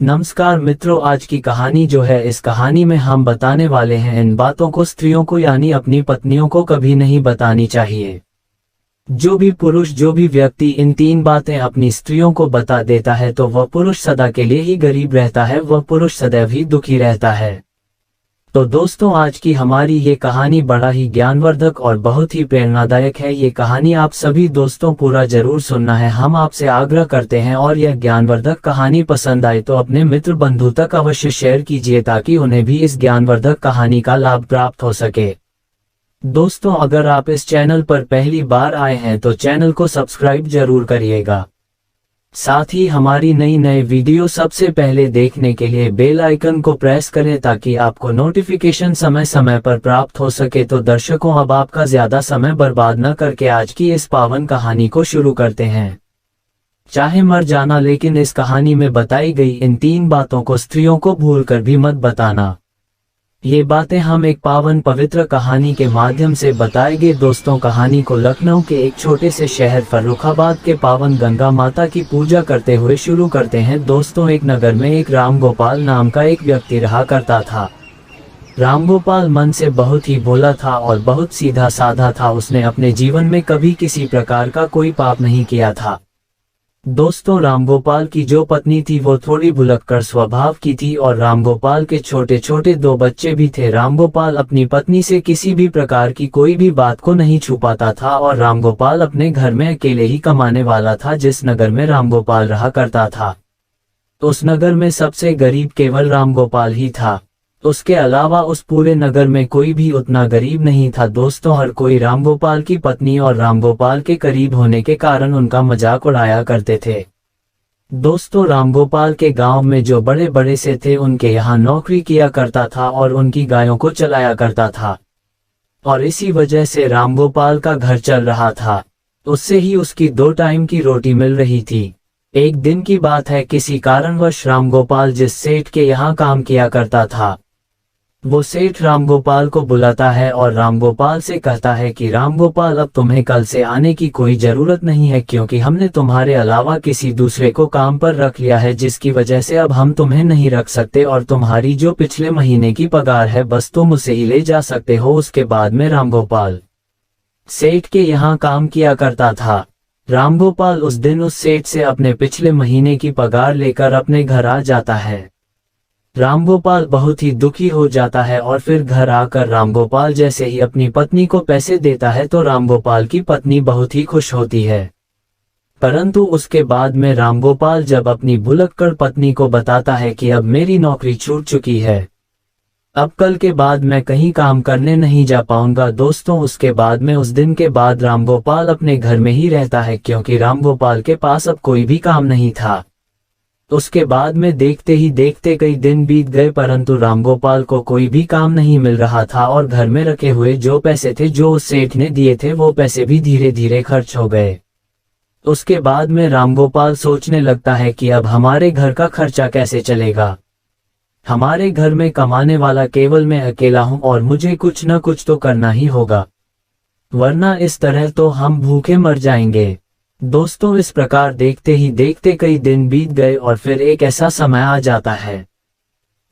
नमस्कार मित्रों, आज की कहानी जो है, इस कहानी में हम बताने वाले हैं इन बातों को स्त्रियों को यानी अपनी पत्नियों को कभी नहीं बतानी चाहिए। जो भी पुरुष, जो भी व्यक्ति इन 3 बातें अपनी स्त्रियों को बता देता है तो वह पुरुष सदा के लिए ही गरीब रहता है, वह पुरुष सदैव ही दुखी रहता है। तो दोस्तों, आज की हमारी ये कहानी बड़ा ही ज्ञानवर्धक और बहुत ही प्रेरणादायक है। ये कहानी आप सभी दोस्तों पूरा जरूर सुनना है, हम आपसे आग्रह करते हैं। और यह ज्ञानवर्धक कहानी पसंद आए तो अपने मित्र बंधु तक अवश्य शेयर कीजिए ताकि उन्हें भी इस ज्ञानवर्धक कहानी का लाभ प्राप्त हो सके। दोस्तों, अगर आप इस चैनल पर पहली बार आए हैं तो चैनल को सब्सक्राइब जरूर करिएगा। साथ ही हमारी नई वीडियो सबसे पहले देखने के लिए बेल आइकन को प्रेस करें ताकि आपको नोटिफिकेशन समय समय पर प्राप्त हो सके। तो दर्शकों, अब आपका ज्यादा समय बर्बाद न करके आज की इस पावन कहानी को शुरू करते हैं। चाहे मर जाना, लेकिन इस कहानी में बताई गई इन 3 बातों को स्त्रियों को भूलकर भी मत बताना। ये बातें हम एक पावन पवित्र कहानी के माध्यम से बताएंगे। दोस्तों, कहानी को लखनऊ के एक छोटे से शहर फर्रुखाबाद के पावन गंगा माता की पूजा करते हुए शुरू करते हैं। दोस्तों, एक नगर में एक राम गोपाल नाम का एक व्यक्ति रहा करता था। राम गोपाल मन से बहुत ही भोला था और बहुत सीधा साधा था। उसने अपने जीवन में कभी किसी प्रकार का कोई पाप नहीं किया था। दोस्तों, रामगोपाल की जो पत्नी थी वो थोड़ी भुलक्कड़ स्वभाव की थी और रामगोपाल के छोटे छोटे 2 बच्चे भी थे। रामगोपाल अपनी पत्नी से किसी भी प्रकार की कोई भी बात को नहीं छुपाता था और रामगोपाल अपने घर में अकेले ही कमाने वाला था। जिस नगर में रामगोपाल रहा करता था, उस नगर में सबसे गरीब केवल रामगोपाल ही था। उसके अलावा उस पूरे नगर में कोई भी उतना गरीब नहीं था। दोस्तों, हर कोई रामगोपाल की पत्नी और रामगोपाल के करीब होने के कारण उनका मजाक उड़ाया करते थे। दोस्तों, रामगोपाल के गांव में जो बड़े बड़े से थे उनके यहाँ नौकरी किया करता था और उनकी गायों को चलाया करता था और इसी वजह से रामगोपाल का घर चल रहा था। उससे ही उसकी 2 टाइम की रोटी मिल रही थी। एक दिन की बात है, किसी कारणवश रामगोपाल जिस सेठ के यहाँ काम किया करता था, वो सेठ रामगोपाल को बुलाता है और रामगोपाल से कहता है कि रामगोपाल, अब तुम्हें कल से आने की कोई जरूरत नहीं है क्योंकि हमने तुम्हारे अलावा किसी दूसरे को काम पर रख लिया है, जिसकी वजह से अब हम तुम्हें नहीं रख सकते और तुम्हारी जो पिछले महीने की पगार है बस तुम उसे ही ले जा सकते हो। उसके बाद में रामगोपाल सेठ के यहाँ काम किया करता था। रामगोपाल उस दिन उस सेठ से अपने पिछले महीने की पगार लेकर अपने घर आ जाता है। रामगोपाल बहुत ही दुखी हो जाता है और फिर घर आकर रामगोपाल जैसे ही अपनी पत्नी को पैसे देता है तो रामगोपाल की पत्नी बहुत ही खुश होती है। परंतु उसके बाद में रामगोपाल जब अपनी भुलक्कड़ पत्नी को बताता है कि अब मेरी नौकरी छूट चुकी है, अब कल के बाद मैं कहीं काम करने नहीं जा पाऊंगा। दोस्तों, उसके बाद में उस दिन के बाद रामगोपाल अपने घर में ही रहता है क्योंकि रामगोपाल के पास अब कोई भी काम नहीं था। उसके बाद में देखते ही देखते कई दिन बीत गए परंतु रामगोपाल को कोई भी काम नहीं मिल रहा था और घर में रखे हुए जो पैसे थे जो उस सेठ ने दिए थे वो पैसे भी धीरे धीरे खर्च हो गए। उसके बाद में रामगोपाल सोचने लगता है कि अब हमारे घर का खर्चा कैसे चलेगा। हमारे घर में कमाने वाला केवल मैं अकेला हूं और मुझे कुछ न कुछ तो करना ही होगा, वरना इस तरह तो हम भूखे मर जाएंगे। दोस्तों, इस प्रकार देखते ही देखते कई दिन बीत गए और फिर एक ऐसा समय आ जाता है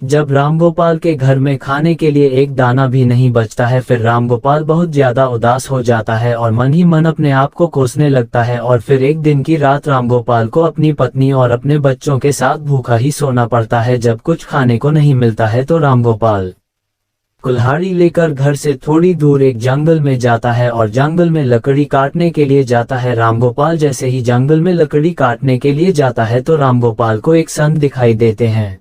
जब रामगोपाल के घर में खाने के लिए एक दाना भी नहीं बचता है। फिर रामगोपाल बहुत ज्यादा उदास हो जाता है और मन ही मन अपने आप को कोसने लगता है और फिर एक दिन की रात रामगोपाल को अपनी पत्नी और अपने बच्चों के साथ भूखा ही सोना पड़ता है। जब कुछ खाने को नहीं मिलता है तो रामगोपाल कुल्हाड़ी लेकर घर से थोड़ी दूर एक जंगल में जाता है और जंगल में लकड़ी काटने के लिए जाता है। रामगोपाल जैसे ही जंगल में लकड़ी काटने के लिए जाता है तो रामगोपाल को एक संत दिखाई देते हैं।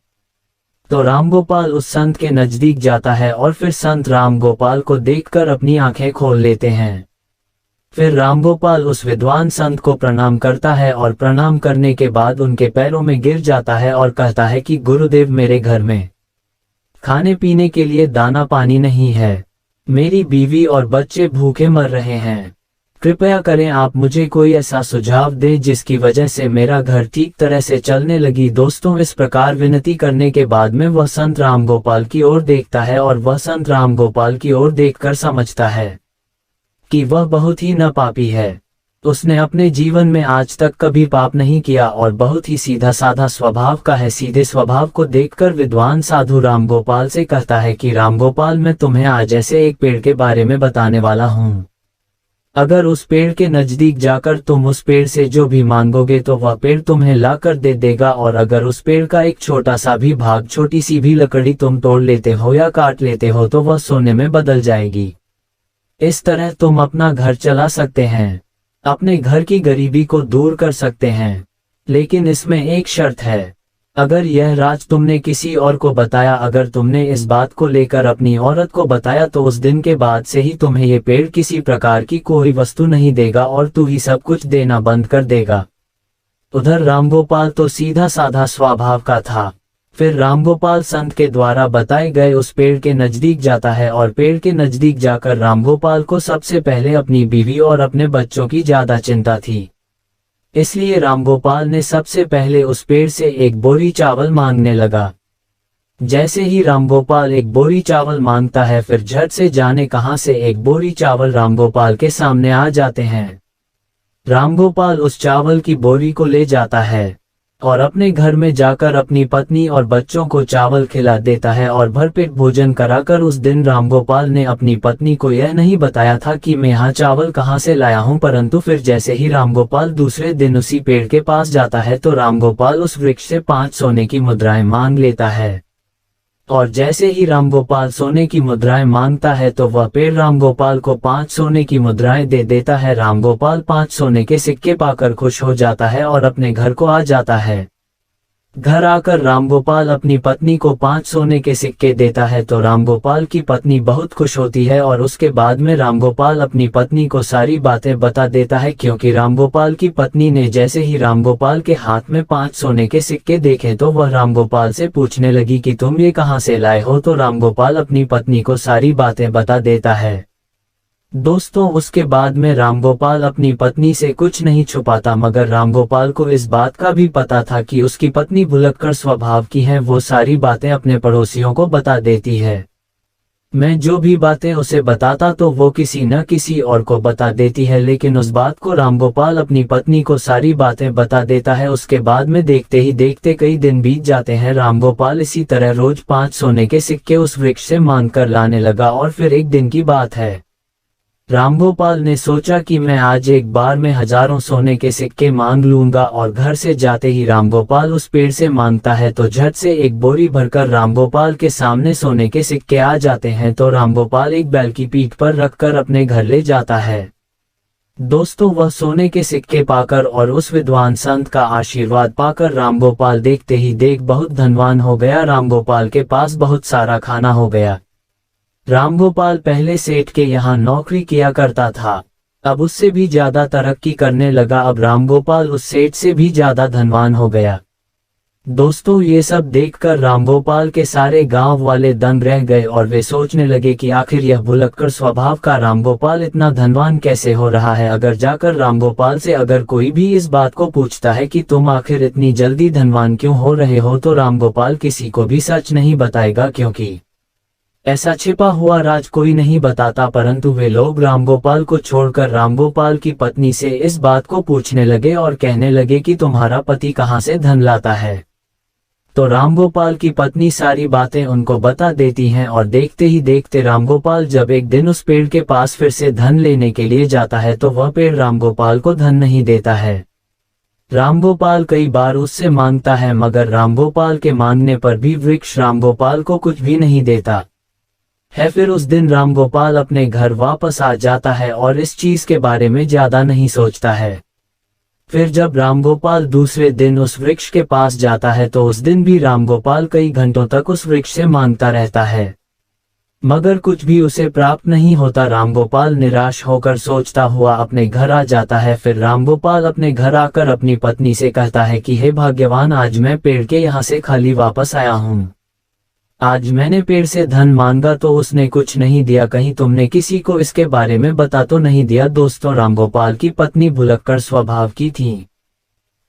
तो रामगोपाल उस संत के नजदीक जाता है और फिर संत रामगोपाल को देखकर अपनी आंखें खोल लेते हैं। फिर रामगोपाल उस विद्वान संत को प्रणाम करता है और प्रणाम करने के बाद उनके पैरों में गिर जाता है और कहता है कि गुरुदेव, मेरे घर में खाने पीने के लिए दाना पानी नहीं है, मेरी बीवी और बच्चे भूखे मर रहे हैं, कृपया करें आप मुझे कोई ऐसा सुझाव दें जिसकी वजह से मेरा घर ठीक तरह से चलने लगी। दोस्तों, इस प्रकार विनती करने के बाद में वह संत रामगोपाल की ओर देखता है और वह संत रामगोपाल की ओर देखकर समझता है कि वह बहुत ही नापापी है। उसने अपने जीवन में आज तक कभी पाप नहीं किया और बहुत ही सीधा साधा स्वभाव का है। सीधे स्वभाव को देखकर विद्वान साधु रामगोपाल से कहता है कि रामगोपाल, मैं तुम्हें आज ऐसे एक पेड़ के बारे में बताने वाला हूँ। अगर उस पेड़ के नजदीक जाकर तुम उस पेड़ से जो भी मांगोगे तो वह पेड़ तुम्हें ला कर दे देगा, और अगर उस पेड़ का एक छोटा सा भी भाग, छोटी सी भी लकड़ी तुम तोड़ लेते हो या काट लेते हो तो वह सोने में बदल जाएगी। इस तरह तुम अपना घर चला सकते हैं, अपने घर की गरीबी को दूर कर सकते हैं। लेकिन इसमें एक शर्त है, अगर यह राज तुमने किसी और को बताया, अगर तुमने इस बात को लेकर अपनी औरत को बताया, तो उस दिन के बाद से ही तुम्हें ये पेड़ किसी प्रकार की कोई वस्तु नहीं देगा और तू ही सब कुछ देना बंद कर देगा। उधर रामगोपाल तो सीधा साधा स्वभाव का था। फिर रामगोपाल संत के द्वारा बताए गए उस पेड़ के नजदीक जाता है, और पेड़ के नजदीक जाकर रामगोपाल को सबसे पहले अपनी बीवी और अपने बच्चों की ज्यादा चिंता थी। इसलिए रामगोपाल ने सबसे पहले उस पेड़ से एक बोरी चावल मांगने लगा। जैसे ही रामगोपाल एक बोरी चावल मांगता है, फिर झट से जाने कहां से एक बोरी चावल रामगोपाल के सामने आ जाते हैं। रामगोपाल उस चावल की बोरी को ले जाता है और अपने घर में जाकर अपनी पत्नी और बच्चों को चावल खिला देता है और भरपेट भोजन कराकर उस दिन रामगोपाल ने अपनी पत्नी को यह नहीं बताया था कि मैं यहाँ चावल कहाँ से लाया हूँ, परंतु फिर जैसे ही रामगोपाल दूसरे दिन उसी पेड़ के पास जाता है तो रामगोपाल उस वृक्ष से 5 सोने की मुद्राएं मांग लेता है। और जैसे ही रामगोपाल सोने की मुद्राएं मांगता है तो वह पेड़ रामगोपाल को 5 सोने की मुद्राएं दे देता है। रामगोपाल 5 सोने के सिक्के पाकर खुश हो जाता है और अपने घर को आ जाता है। घर आकर रामगोपाल अपनी पत्नी को 5 सोने के सिक्के देता है तो रामगोपाल की पत्नी बहुत खुश होती है, और उसके बाद में रामगोपाल अपनी पत्नी को सारी बातें बता देता है, क्योंकि रामगोपाल की पत्नी ने जैसे ही रामगोपाल के हाथ में 5 सोने के सिक्के देखे तो वह रामगोपाल से पूछने लगी कि तुम ये कहाँ से लाए हो। तो रामगोपाल अपनी पत्नी को सारी बातें बता देता है। दोस्तों, उसके बाद में रामगोपाल अपनी पत्नी से कुछ नहीं छुपाता, मगर रामगोपाल को इस बात का भी पता था कि उसकी पत्नी भुलक्कड़ स्वभाव की है। वो सारी बातें अपने पड़ोसियों को बता देती है। मैं जो भी बातें उसे बताता तो वो किसी न किसी और को बता देती है, लेकिन उस बात को रामगोपाल अपनी पत्नी को सारी बातें बता देता है। उसके बाद में देखते ही देखते कई दिन बीत जाते हैं। रामगोपाल इसी तरह रोज 5 सोने के सिक्के उस वृक्ष से मांग कर लाने लगा, और फिर एक दिन की बात है, रामगोपाल ने सोचा कि मैं आज एक बार में हजारों सोने के सिक्के मांग लूंगा। और घर से जाते ही रामगोपाल उस पेड़ से मांगता है तो झट से एक बोरी भरकर रामगोपाल के सामने सोने के सिक्के आ जाते हैं। तो रामगोपाल एक बैल की पीठ पर रखकर अपने घर ले जाता है। दोस्तों, वह सोने के सिक्के पाकर और उस विद्वान संत का आशीर्वाद पाकर रामगोपाल देखते ही देख बहुत धनवान हो गया। रामगोपाल के पास बहुत सारा खाना हो गया। रामगोपाल पहले सेठ के यहाँ नौकरी किया करता था, अब उससे भी ज्यादा तरक्की करने लगा। अब रामगोपाल उस सेठ से भी ज्यादा धनवान हो गया। दोस्तों, ये सब देखकर रामगोपाल के सारे गांव वाले दंग रह गए और वे सोचने लगे कि आखिर यह भुलक्कड़ स्वभाव का रामगोपाल इतना धनवान कैसे हो रहा है। अगर जाकर रामगोपाल से अगर कोई भी इस बात को पूछता है कि तुम आखिर इतनी जल्दी धनवान क्यों हो रहे हो, तो रामगोपाल किसी को भी सच नहीं बताएगा, क्योंकि ऐसा छिपा हुआ राज कोई नहीं बताता। परंतु वे लोग रामगोपाल को छोड़कर रामगोपाल की पत्नी से इस बात को पूछने लगे और कहने लगे कि तुम्हारा पति कहाँ से धन लाता है। तो रामगोपाल की पत्नी सारी बातें उनको बता देती हैं, और देखते ही देखते रामगोपाल जब एक दिन उस पेड़ के पास फिर से धन लेने के लिए जाता है तो वह पेड़ रामगोपाल को धन नहीं देता है। रामगोपाल कई बार उससे मांगता है, मगर रामगोपाल के मांगने पर भी वृक्ष रामगोपाल को कुछ भी नहीं देता है। फिर उस दिन रामगोपाल अपने घर वापस आ जाता है और इस चीज के बारे में ज्यादा नहीं सोचता है। फिर जब रामगोपाल दूसरे दिन उस वृक्ष के पास जाता है तो उस दिन भी रामगोपाल कई घंटों तक उस वृक्ष से मांगता रहता है, मगर कुछ भी उसे प्राप्त नहीं होता। रामगोपाल निराश होकर सोचता हुआ अपने घर आ जाता है। फिर रामगोपाल अपने घर आकर अपनी पत्नी से कहता है कि हे भाग्यवान, आज मैं पेड़ के यहाँ से खाली वापस आया हूँ। आज मैंने पेड़ से धन मांगा तो उसने कुछ नहीं दिया, कहीं तुमने किसी को इसके बारे में बता तो नहीं दिया। दोस्तों, रामगोपाल की पत्नी भुलक्कड़ स्वभाव की थी।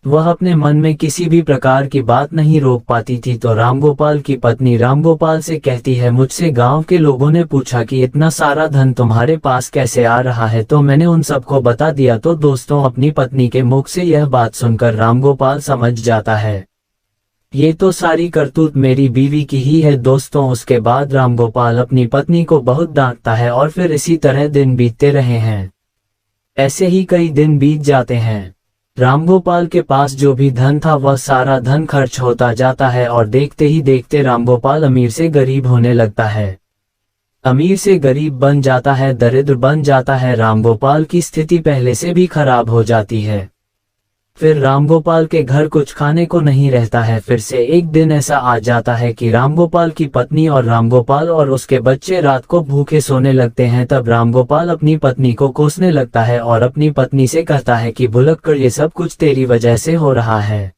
वह अपने मन में किसी भी प्रकार की बात नहीं रोक पाती थी। तो रामगोपाल की पत्नी रामगोपाल से कहती है, मुझसे गांव के लोगों ने पूछा कि इतना सारा धन तुम्हारे पास कैसे आ रहा है, तो मैंने उन सबको बता दिया। तो दोस्तों, अपनी पत्नी के मुख से यह बात सुनकर रामगोपाल समझ जाता है, ये तो सारी करतूत मेरी बीवी की ही है। दोस्तों, उसके बाद रामगोपाल अपनी पत्नी को बहुत डांटता है और फिर इसी तरह दिन बीतते रहे हैं। ऐसे ही कई दिन बीत जाते हैं। रामगोपाल के पास जो भी धन था वह सारा धन खर्च होता जाता है और देखते ही देखते रामगोपाल अमीर से गरीब होने लगता है। अमीर से गरीब बन जाता है, दरिद्र बन जाता है। रामगोपाल की स्थिति पहले से भी खराब हो जाती है। फिर रामगोपाल के घर कुछ खाने को नहीं रहता है। फिर से एक दिन ऐसा आ जाता है कि रामगोपाल की पत्नी और रामगोपाल और उसके बच्चे रात को भूखे सोने लगते हैं। तब रामगोपाल अपनी पत्नी को कोसने लगता है और अपनी पत्नी से कहता है कि भुलक्कड़, ये सब कुछ तेरी वजह से हो रहा है।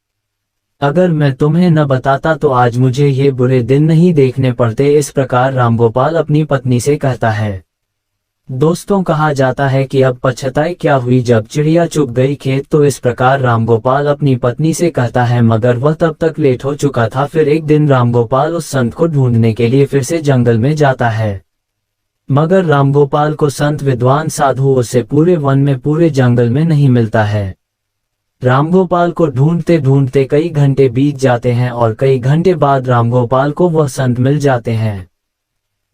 अगर मैं तुम्हें न बताता तो आज मुझे ये बुरे दिन नहीं देखने पड़ते। इस प्रकार रामगोपाल अपनी पत्नी से कहता है। दोस्तों, कहा जाता है कि अब पछताए क्या हुई जब चिड़िया चुग गई खेत। तो इस प्रकार रामगोपाल अपनी पत्नी से कहता है, मगर वह तब तक लेट हो चुका था। फिर एक दिन रामगोपाल उस संत को ढूंढने के लिए फिर से जंगल में जाता है, मगर रामगोपाल को संत विद्वान साधु उसे पूरे वन में पूरे जंगल में नहीं मिलता है। रामगोपाल को ढूंढते ढूंढते कई घंटे बीत जाते हैं और कई घंटे बाद रामगोपाल को वह संत मिल जाते हैं।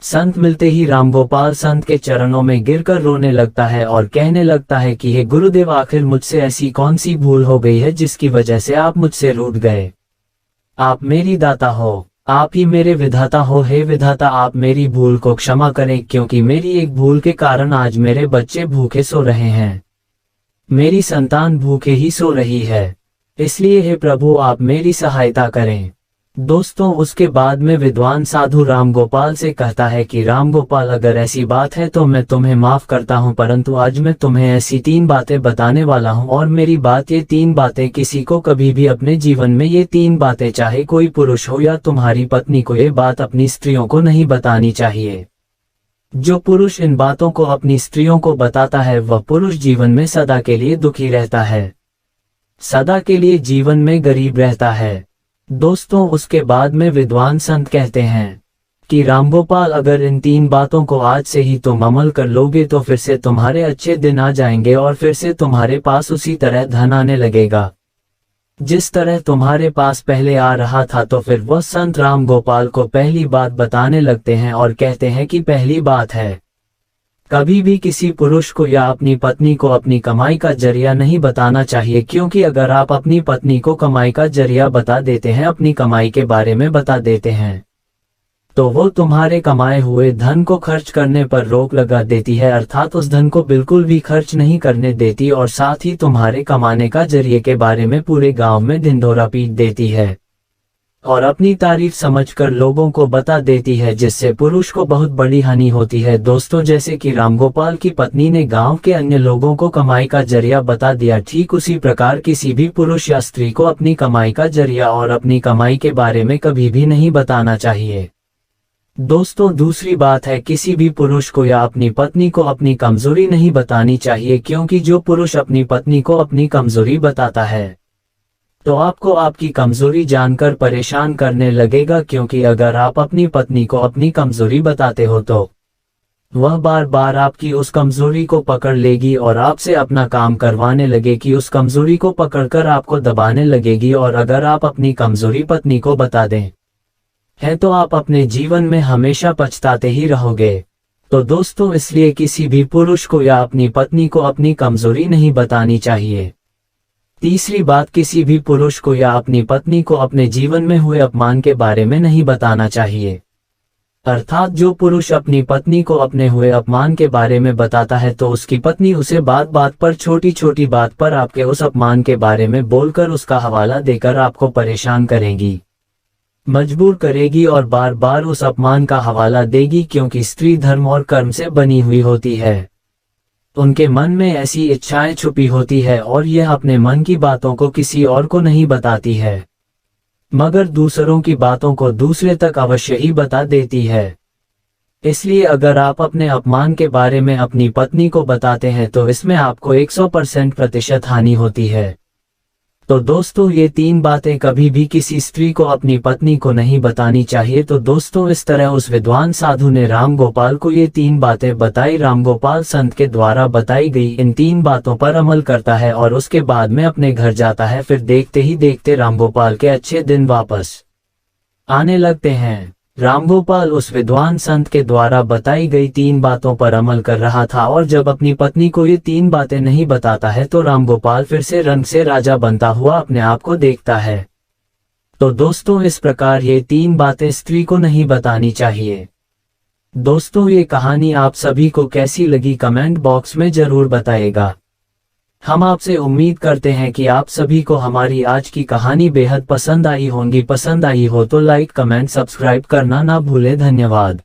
संत मिलते ही रामगोपाल संत के चरणों में गिरकर रोने लगता है और कहने लगता है कि हे गुरुदेव, आखिर मुझसे ऐसी कौन सी भूल हो गई है जिसकी वजह से आप मुझसे रूठ गए। आप मेरी दाता हो, आप ही मेरे विधाता हो। हे विधाता, आप मेरी भूल को क्षमा करें, क्योंकि मेरी एक भूल के कारण आज मेरे बच्चे भूखे सो रहे हैं, मेरी संतान भूखे ही सो रही है। इसलिए हे प्रभु, आप मेरी सहायता करें। दोस्तों, उसके बाद में विद्वान साधु रामगोपाल से कहता है कि रामगोपाल, अगर ऐसी बात है तो मैं तुम्हें माफ करता हूं, परंतु आज मैं तुम्हें ऐसी 3 बातें बताने वाला हूं। और मेरी बात, ये 3 बातें किसी को कभी भी अपने जीवन में, ये 3 बातें चाहे कोई पुरुष हो या तुम्हारी पत्नी को, ये बात अपनी स्त्रियों को नहीं बतानी चाहिए। जो पुरुष इन बातों को अपनी स्त्रियों को बताता है वह पुरुष जीवन में सदा के लिए दुखी रहता है, सदा के लिए जीवन में गरीब रहता है। दोस्तों, उसके बाद में विद्वान संत कहते हैं कि रामगोपाल, अगर इन 3 बातों को आज से ही तुम अमल कर लोगे तो फिर से तुम्हारे अच्छे दिन आ जाएंगे और फिर से तुम्हारे पास उसी तरह धन आने लगेगा जिस तरह तुम्हारे पास पहले आ रहा था। तो फिर वह संत रामगोपाल को पहली बात बताने लगते हैं और कहते हैं कि पहली बात है, कभी भी किसी पुरुष को या अपनी पत्नी को अपनी कमाई का जरिया नहीं बताना चाहिए, क्योंकि अगर आप अपनी पत्नी को कमाई का जरिया बता देते हैं, अपनी कमाई के बारे में बता देते हैं, तो वो तुम्हारे कमाए हुए धन को खर्च करने पर रोक लगा देती है, अर्थात उस धन को बिल्कुल भी खर्च नहीं करने देती और साथ ही तुम्हारे कमाने का जरिए के बारे में पूरे गांव में ढिंढोरा पीट देती है और अपनी तारीफ समझकर लोगों को बता देती है, जिससे पुरुष को बहुत बड़ी हानि होती है। दोस्तों, जैसे कि रामगोपाल की पत्नी ने गांव के अन्य लोगों को कमाई का जरिया बता दिया, ठीक उसी प्रकार किसी भी पुरुष या स्त्री को अपनी कमाई का जरिया और अपनी कमाई के बारे में कभी भी नहीं बताना चाहिए। दोस्तों, दूसरी बात है, किसी भी पुरुष को या अपनी पत्नी को अपनी कमजोरी नहीं बतानी चाहिए, क्योंकि जो पुरुष अपनी पत्नी को अपनी कमजोरी बताता है तो आपको आपकी कमजोरी जानकर परेशान करने लगेगा, क्योंकि अगर आप अपनी पत्नी को अपनी कमजोरी बताते हो तो वह बार बार आपकी उस कमजोरी को पकड़ लेगी और आपसे अपना काम करवाने लगेगी, उस कमजोरी को पकड़कर आपको दबाने लगेगी। और अगर आप अपनी कमजोरी पत्नी को बता दें है तो आप अपने जीवन में हमेशा पछताते ही रहोगे। तो दोस्तों, इसलिए किसी भी पुरुष को या अपनी पत्नी को अपनी कमजोरी नहीं बतानी चाहिए। तीसरी बात, किसी भी पुरुष को या अपनी पत्नी को अपने जीवन में हुए अपमान के बारे में नहीं बताना चाहिए, अर्थात जो पुरुष अपनी पत्नी को अपने हुए अपमान के बारे में बताता है तो उसकी पत्नी उसे बात बात पर, छोटी छोटी बात पर आपके उस अपमान के बारे में बोलकर उसका हवाला देकर आपको परेशान करेगी, मजबूर करेगी और बार बार उस अपमान का हवाला देगी, क्योंकि स्त्री धर्म और कर्म से बनी हुई होती है। उनके मन में ऐसी इच्छाएं छुपी होती है और यह अपने मन की बातों को किसी और को नहीं बताती है, मगर दूसरों की बातों को दूसरे तक अवश्य ही बता देती है। इसलिए अगर आप अपने अपमान के बारे में अपनी पत्नी को बताते हैं तो इसमें आपको 100% हानि होती है। तो दोस्तों ये 3 बातें कभी भी किसी स्त्री को अपनी पत्नी को नहीं बतानी चाहिए। तो दोस्तों इस तरह उस विद्वान साधु ने राम गोपाल को ये 3 बातें बताई। राम गोपाल संत के द्वारा बताई गई इन 3 बातों पर अमल करता है और उसके बाद में अपने घर जाता है। फिर देखते ही देखते राम गोपाल के अच्छे दिन वापस आने लगते हैं। रामगोपाल उस विद्वान संत के द्वारा बताई गई 3 बातों पर अमल कर रहा था और जब अपनी पत्नी को ये 3 बातें नहीं बताता है तो रामगोपाल फिर से रंग से राजा बनता हुआ अपने आप को देखता है। तो दोस्तों इस प्रकार ये 3 बातें स्त्री को नहीं बतानी चाहिए। दोस्तों ये कहानी आप सभी को कैसी लगी कमेंट बॉक्स में जरूर बताइएगा। हम आपसे उम्मीद करते हैं कि आप सभी को हमारी आज की कहानी बेहद पसंद आई होंगी। पसंद आई हो तो लाइक कमेंट सब्सक्राइब करना ना भूलें। धन्यवाद।